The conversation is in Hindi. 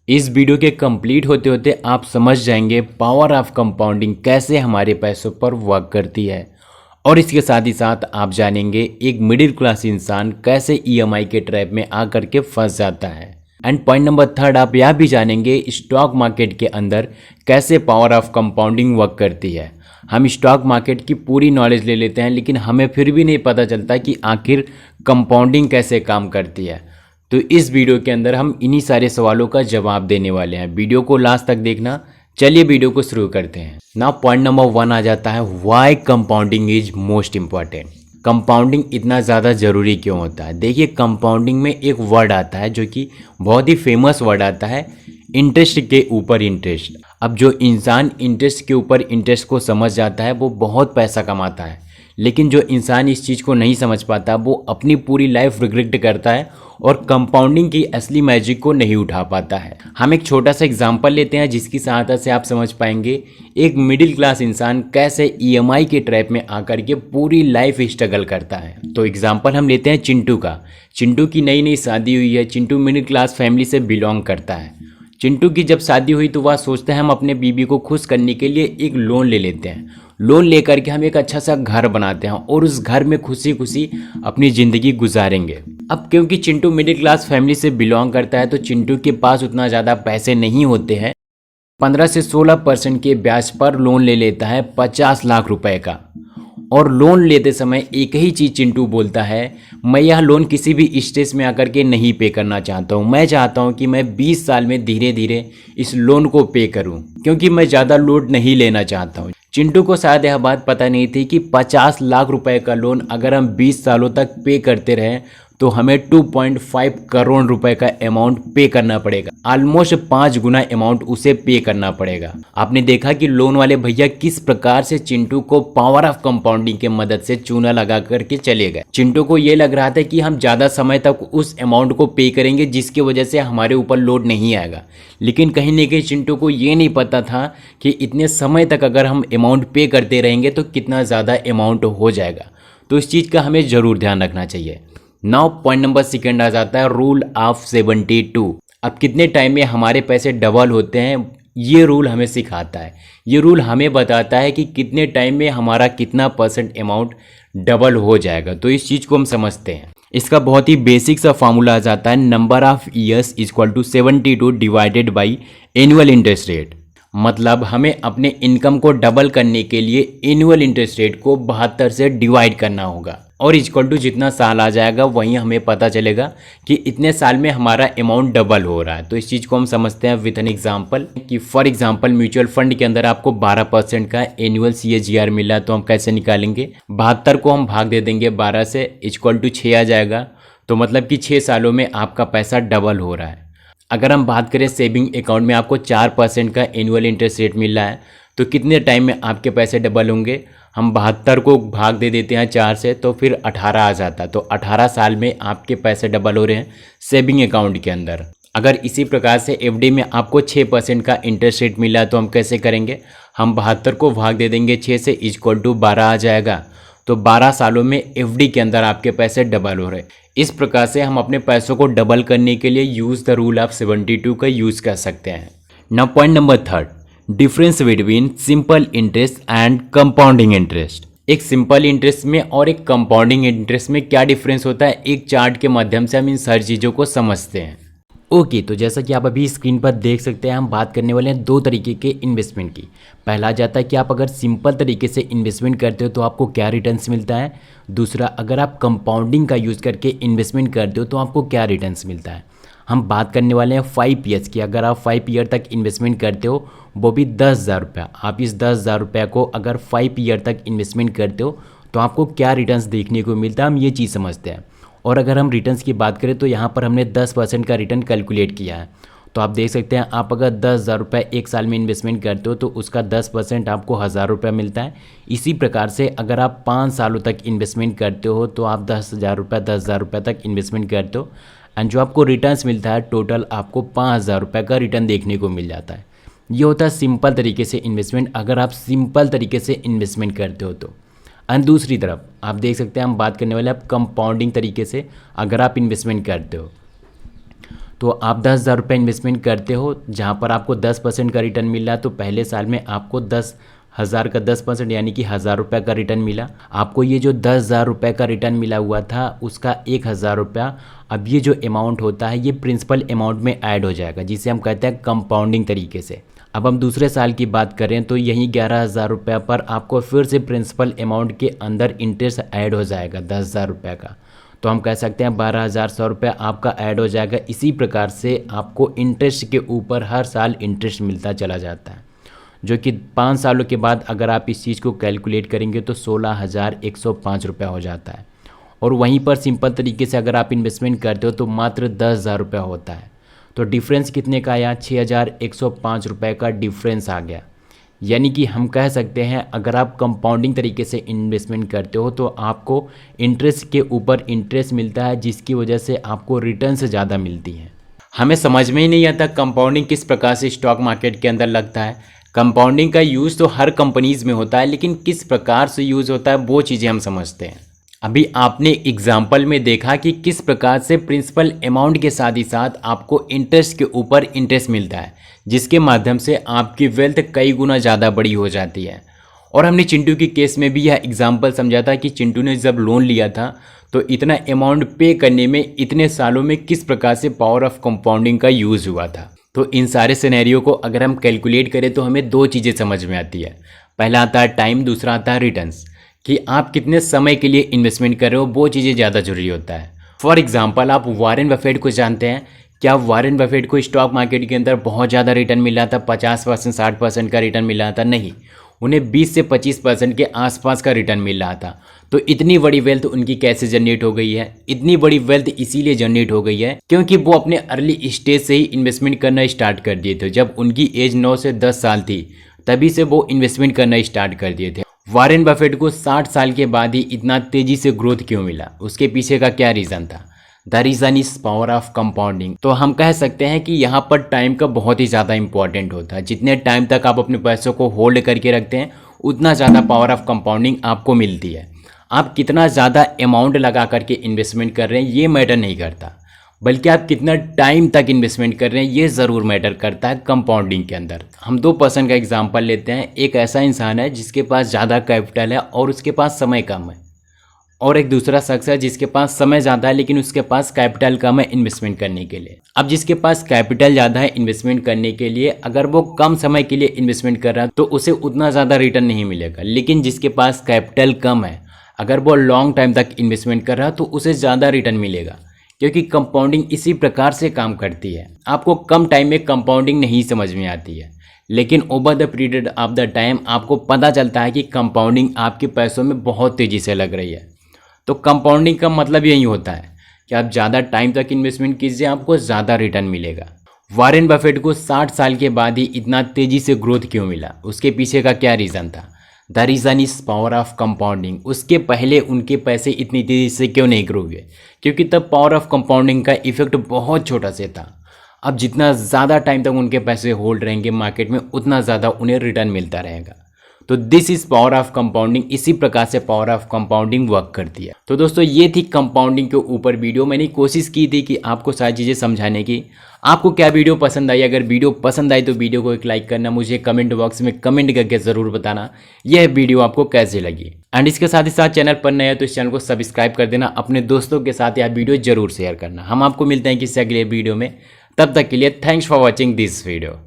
इस वीडियो के कंप्लीट होते होते आप समझ जाएंगे पावर ऑफ कंपाउंडिंग कैसे हमारे पैसों पर वर्क करती है। और इसके साथ ही साथ आप जानेंगे एक मिडिल क्लास इंसान कैसे ईएमआई के ट्रैप में आकर के फंस जाता है। एंड पॉइंट नंबर थर्ड, आप यह भी जानेंगे स्टॉक मार्केट के अंदर कैसे पावर ऑफ कंपाउंडिंग वर्क करती है। हम स्टॉक मार्केट की पूरी नॉलेज ले लेते हैं लेकिन हमें फिर भी नहीं पता चलता कि आखिर कंपाउंडिंग कैसे काम करती है। तो इस वीडियो के अंदर हम इन्हीं सारे सवालों का जवाब देने वाले हैं। वीडियो को लास्ट तक देखना। चलिए वीडियो को शुरू करते हैं। नाउ पॉइंट नंबर 1 आ जाता है, why compounding is most important. Compounding इतना ज़्यादा ज़रूरी क्यों होता है? देखिए, कंपाउंडिंग में एक वर्ड आता है जो कि बहुत ही फेमस वर्ड आता है, इंटरेस्ट के ऊपर इंटरेस्ट। अब जो इंसान इंटरेस्ट के ऊपर इंटरेस्ट को समझ जाता है वो बहुत पैसा कमाता है, लेकिन जो इंसान इस चीज़ को नहीं समझ पाता वो अपनी पूरी लाइफ रिग्रेट करता है और कंपाउंडिंग की असली मैजिक को नहीं उठा पाता है। हम एक छोटा सा एग्जांपल लेते हैं जिसकी सहायता से आप समझ पाएंगे एक मिडिल क्लास इंसान कैसे ईएमआई के ट्रैप में आकर के पूरी लाइफ स्ट्रगल करता है। तो एग्जांपल हम लेते हैं चिंटू का। चिंटू की नई नई शादी हुई है। चिंटू मिडिल क्लास फैमिली से बिलोंग करता है। चिंटू की जब शादी हुई तो वह सोचता है हम अपने बीबी को खुश करने के लिए एक लोन ले लेते हैं। लोन लेकर के हम एक अच्छा सा घर बनाते हैं और उस घर में खुशी खुशी अपनी ज़िंदगी गुजारेंगे। अब क्योंकि चिंटू मिडिल क्लास फैमिली से बिलोंग करता है तो चिंटू के पास उतना ज़्यादा पैसे नहीं होते हैं। 15 से 16% के ब्याज पर लोन ले लेता है 50 लाख रुपए का। और लोन लेते समय एक ही चीज़ चिंटू बोलता है, मैं यह लोन किसी भी स्टेज में आकर के नहीं पे करना चाहता हूँ। मैं चाहता हूँ कि मैं 20 साल में धीरे धीरे इस लोन को पे करूँ, क्योंकि मैं ज़्यादा लोड नहीं लेना चाहता हूँ। चिंटू को शायद यह बात पता नहीं थी कि 50 लाख रुपए का लोन अगर हम 20 सालों तक पे करते रहें तो हमें 2.5 करोड़ रुपए का अमाउंट पे करना पड़ेगा। ऑलमोस्ट 5 गुना अमाउंट उसे पे करना पड़ेगा। आपने देखा कि लोन वाले भैया किस प्रकार से चिंटू को पावर ऑफ कंपाउंडिंग के मदद से चूना लगा करके चले गए। चिंटू को ये लग रहा था कि हम ज़्यादा समय तक उस अमाउंट को पे करेंगे जिसकी वजह से हमारे ऊपर लोड नहीं आएगा, लेकिन कहीं ना कहीं चिंटू को ये नहीं पता था कि इतने समय तक अगर हम अमाउंट पे करते रहेंगे तो कितना ज़्यादा अमाउंट हो जाएगा। तो इस चीज़ का हमें ज़रूर ध्यान रखना चाहिए। नाउ पॉइंट नंबर 2 आ जाता है, रूल ऑफ 72। अब कितने टाइम में हमारे पैसे डबल होते हैं ये रूल हमें सिखाता है। ये रूल हमें बताता है कि कितने टाइम में हमारा कितना % अमाउंट डबल हो जाएगा। तो इस चीज़ को हम समझते हैं। इसका बहुत ही बेसिक सा फॉर्मूला आ जाता है, number of years equal to 72 divided by annual interest rate. मतलब हमें अपने इनकम को डबल करने के लिए एनुअल इंटरेस्ट रेट को 72 से डिवाइड करना होगा और इक्वल टू जितना साल आ जाएगा वहीं हमें पता चलेगा कि इतने साल में हमारा अमाउंट डबल हो रहा है। तो इस चीज़ को हम समझते हैं विथ एन एग्जांपल कि फॉर एग्जांपल म्यूचुअल फंड के अंदर आपको 12% का एनुअल CAGR मिला, तो हम कैसे निकालेंगे? 72 को हम भाग दे देंगे 12 से, इक्वल टू 6 आ जाएगा। तो मतलब कि 6 सालों में आपका पैसा डबल हो रहा है। अगर हम बात करें सेविंग अकाउंट में आपको 4% का एनुअल इंटरेस्ट रेट मिल रहा है तो कितने टाइम में आपके पैसे डबल होंगे? हम 72 को भाग दे देते हैं 4 से तो फिर 18 आ जाता है। तो 18 साल में आपके पैसे डबल हो रहे हैं सेविंग अकाउंट के अंदर। अगर इसी प्रकार से एफडी में आपको 6% का इंटरेस्ट रेट मिला तो हम कैसे करेंगे? हम 72 को भाग दे देंगे 6 से, इक्वल टू 12 आ जाएगा। तो 12 सालों में एफडी के अंदर आपके पैसे डबल हो रहे हैं। इस प्रकार से हम अपने पैसों को डबल करने के लिए यूज़ द रूल ऑफ 72 का यूज़ कर सकते हैं। Now point number 3, difference between simple interest and compounding interest. एक सिंपल इंटरेस्ट में और एक कंपाउंडिंग इंटरेस्ट में क्या डिफरेंस होता है, एक चार्ट के माध्यम से हम इन सारी चीज़ों को समझते हैं। ओके, तो जैसा कि आप अभी स्क्रीन पर देख सकते हैं हम बात करने वाले हैं 2 तरीके के इन्वेस्टमेंट की। पहला जाता है कि आप अगर सिंपल तरीके से इन्वेस्टमेंट करते हो तो आपको क्या रिटर्न्स मिलता है। दूसरा, अगर आप कंपाउंडिंग का यूज़ करके इन्वेस्टमेंट करते हो तो आपको क्या रिटर्न्स मिलता है। हम बात करने वाले हैं 5 ईयर्स की। अगर आप 5 ईयर तक इन्वेस्टमेंट करते हो, वो भी 10,000 रुपया, आप इस 10,000 रुपया को अगर 5 ईयर तक इन्वेस्टमेंट करते हो तो आपको क्या रिटर्न्स देखने को मिलता है, हम ये चीज़ समझते हैं। और अगर हम रिटर्न्स की बात करें तो यहाँ पर हमने 10% का रिटर्न कैलकुलेट किया है। तो आप देख सकते हैं, आप अगर 10,000 रुपये एक साल में इन्वेस्टमेंट करते हो तो उसका 10% आपको 1,000 रुपये मिलता है। इसी प्रकार से अगर आप 5 सालों तक इन्वेस्टमेंट करते हो तो आप 10,000 रुपये तक इन्वेस्टमेंट करते हो एंड जो आपको रिटर्न्स मिलता है टोटल आपको 5,000 रुपये का रिटर्न देखने को मिल जाता है। ये होता है सिंपल तरीके से इन्वेस्टमेंट, अगर आप सिंपल तरीके से इन्वेस्टमेंट करते हो तो। एंड दूसरी तरफ आप देख सकते हैं हम बात करने वाले आप कंपाउंडिंग तरीके से अगर आप इन्वेस्टमेंट करते हो तो आप 10,000 रुपये इन्वेस्टमेंट करते हो जहाँ पर आपको 10% का रिटर्न मिल रहा है, तो पहले साल में आपको 10,000 का 10% यानी कि 1,000 रुपये का रिटर्न मिला। आपको ये जो 10,000 रुपये का रिटर्न मिला हुआ था उसका 1,000 रुपया अब ये जो अमाउंट होता है ये प्रिंसिपल अमाउंट में ऐड हो जाएगा, जिसे हम कहते हैं कंपाउंडिंग तरीके से। अब हम दूसरे साल की बात करें तो यहीं 11,000 रुपये पर आपको फिर से प्रिंसिपल अमाउंट के अंदर इंटरेस्ट ऐड हो जाएगा 10,000 रुपये का, तो हम कह सकते हैं 12,100 रुपये आपका ऐड हो जाएगा। इसी प्रकार से आपको इंटरेस्ट के ऊपर हर साल इंटरेस्ट मिलता चला जाता है, जो कि 5 सालों के बाद अगर आप इस चीज़ को कैलकुलेट करेंगे तो 16,105 रुपये हो जाता है। और वहीं पर सिंपल तरीके से अगर आप इन्वेस्टमेंट करते हो तो मात्र 10,000 रुपये होता है। तो डिफरेंस कितने का आया? 6,105 रुपये का डिफरेंस आ गया। यानी कि हम कह सकते हैं अगर आप कंपाउंडिंग तरीके से इन्वेस्टमेंट करते हो तो आपको इंटरेस्ट के ऊपर इंटरेस्ट मिलता है, जिसकी वजह से आपको रिटर्न से ज़्यादा मिलती है। हमें समझ में ही नहीं आता कंपाउंडिंग किस प्रकार से स्टॉक मार्केट के अंदर लगता है। कंपाउंडिंग का यूज़ तो हर कंपनीज़ में होता है, लेकिन किस प्रकार से यूज़ होता है वो चीज़ें हम समझते हैं। अभी आपने एग्जाम्पल में देखा कि किस प्रकार से प्रिंसिपल अमाउंट के साथ ही साथ आपको इंटरेस्ट के ऊपर इंटरेस्ट मिलता है, जिसके माध्यम से आपकी वेल्थ कई गुना ज़्यादा बड़ी हो जाती है। और हमने चिंटू के केस में भी यह एग्जाम्पल समझा था कि चिंटू ने जब लोन लिया था तो इतना अमाउंट पे करने में इतने सालों में किस प्रकार से पावर ऑफ कंपाउंडिंग का यूज़ हुआ था। तो इन सारे सिनेरियो को अगर हम कैलकुलेट करें तो हमें दो चीज़ें समझ में आती है। पहला आता है टाइम, दूसरा आता है रिटर्न्स, कि आप कितने समय के लिए इन्वेस्टमेंट कर रहे हो, वो चीज़ें ज़्यादा जरूरी होता है। फॉर एग्जांपल आप वॉरेन बफेट को जानते हैं क्या? वॉरेन बफेट को स्टॉक मार्केट के अंदर बहुत ज़्यादा रिटर्न मिल रहा था, 50% 60% का रिटर्न मिल रहा था? नहीं, उन्हें 20 से 25% के आसपास का रिटर्न मिल रहा था। तो इतनी बड़ी वेल्थ उनकी कैसे जनरेट हो गई है? इतनी बड़ी वेल्थ इसीलिए जनरेट हो गई है क्योंकि वो अपने अर्ली स्टेज से ही इन्वेस्टमेंट करना स्टार्ट कर दिए थे। जब उनकी एज 9 से 10 साल थी तभी से वो इन्वेस्टमेंट करना स्टार्ट कर दिए थे। वॉरेन बफेट को 60 साल के बाद ही इतना तेजी से ग्रोथ क्यों मिला? उसके पीछे का क्या रीज़न था? The reason is power of compounding. तो हम कह सकते हैं कि यहाँ पर टाइम का बहुत ही ज़्यादा इंपॉर्टेंट होता है। जितने टाइम तक आप अपने पैसों को होल्ड करके रखते हैं उतना ज़्यादा पावर ऑफ कंपाउंडिंग आपको मिलती है। आप कितना ज़्यादा अमाउंट लगा करके इन्वेस्टमेंट कर रहे हैं ये मैटर नहीं करता, बल्कि आप कितना टाइम तक इन्वेस्टमेंट कर रहे हैं ये ज़रूर मैटर करता है कंपाउंडिंग के अंदर। हम 2 पर्सन का एग्जांपल लेते हैं। एक ऐसा इंसान है जिसके पास ज़्यादा कैपिटल है और उसके पास समय कम है, और एक दूसरा शख्स है जिसके पास समय ज़्यादा है लेकिन उसके पास कैपिटल कम है इन्वेस्टमेंट करने के लिए। अब जिसके पास कैपिटल ज़्यादा है इन्वेस्टमेंट करने के लिए, अगर वो कम समय के लिए इन्वेस्टमेंट कर रहा है तो उसे उतना ज़्यादा रिटर्न नहीं मिलेगा। लेकिन जिसके पास कैपिटल कम है, अगर वो लॉन्ग टाइम तक इन्वेस्टमेंट कर रहा है तो उसे ज़्यादा रिटर्न मिलेगा, क्योंकि कंपाउंडिंग इसी प्रकार से काम करती है। आपको कम टाइम में कंपाउंडिंग नहीं समझ में आती है, लेकिन over the period of the time आपको पता चलता है कि कंपाउंडिंग आपके पैसों में बहुत तेज़ी से लग रही है। तो कंपाउंडिंग का मतलब यही होता है कि आप ज़्यादा टाइम तक इन्वेस्टमेंट कीजिए, आपको ज़्यादा रिटर्न मिलेगा। वॉरेन बफेट को 60 साल के बाद ही इतना तेज़ी से ग्रोथ क्यों मिला? उसके पीछे का क्या रीज़न था? The reason is power of compounding. उसके पहले उनके पैसे इतनी तेज़ी से क्यों नहीं ग्रो हुए? क्योंकि तब पावर ऑफ कंपाउंडिंग का इफेक्ट बहुत छोटा से था। अब जितना ज़्यादा टाइम तक उनके पैसे होल्ड रहेंगे मार्केट में उतना ज़्यादा उन्हें रिटर्न मिलता रहेगा। तो this is power of compounding. इसी प्रकार से पावर ऑफ कंपाउंडिंग वर्क करती है। तो दोस्तों ये थी कंपाउंडिंग के ऊपर वीडियो। मैंने कोशिश की थी कि आपको सारी चीज़ें समझाने की। आपको क्या वीडियो पसंद आई? अगर वीडियो पसंद आई तो वीडियो को एक लाइक करना, मुझे कमेंट बॉक्स में कमेंट करके ज़रूर बताना यह वीडियो आपको कैसे लगी। एंड इसके साथ ही साथ चैनल पर नया है तो इस चैनल को सब्सक्राइब कर देना, अपने दोस्तों के साथ यह वीडियो जरूर शेयर करना। हम आपको मिलते हैं किसी अगले वीडियो में, तब तक के लिए thanks for watching this video.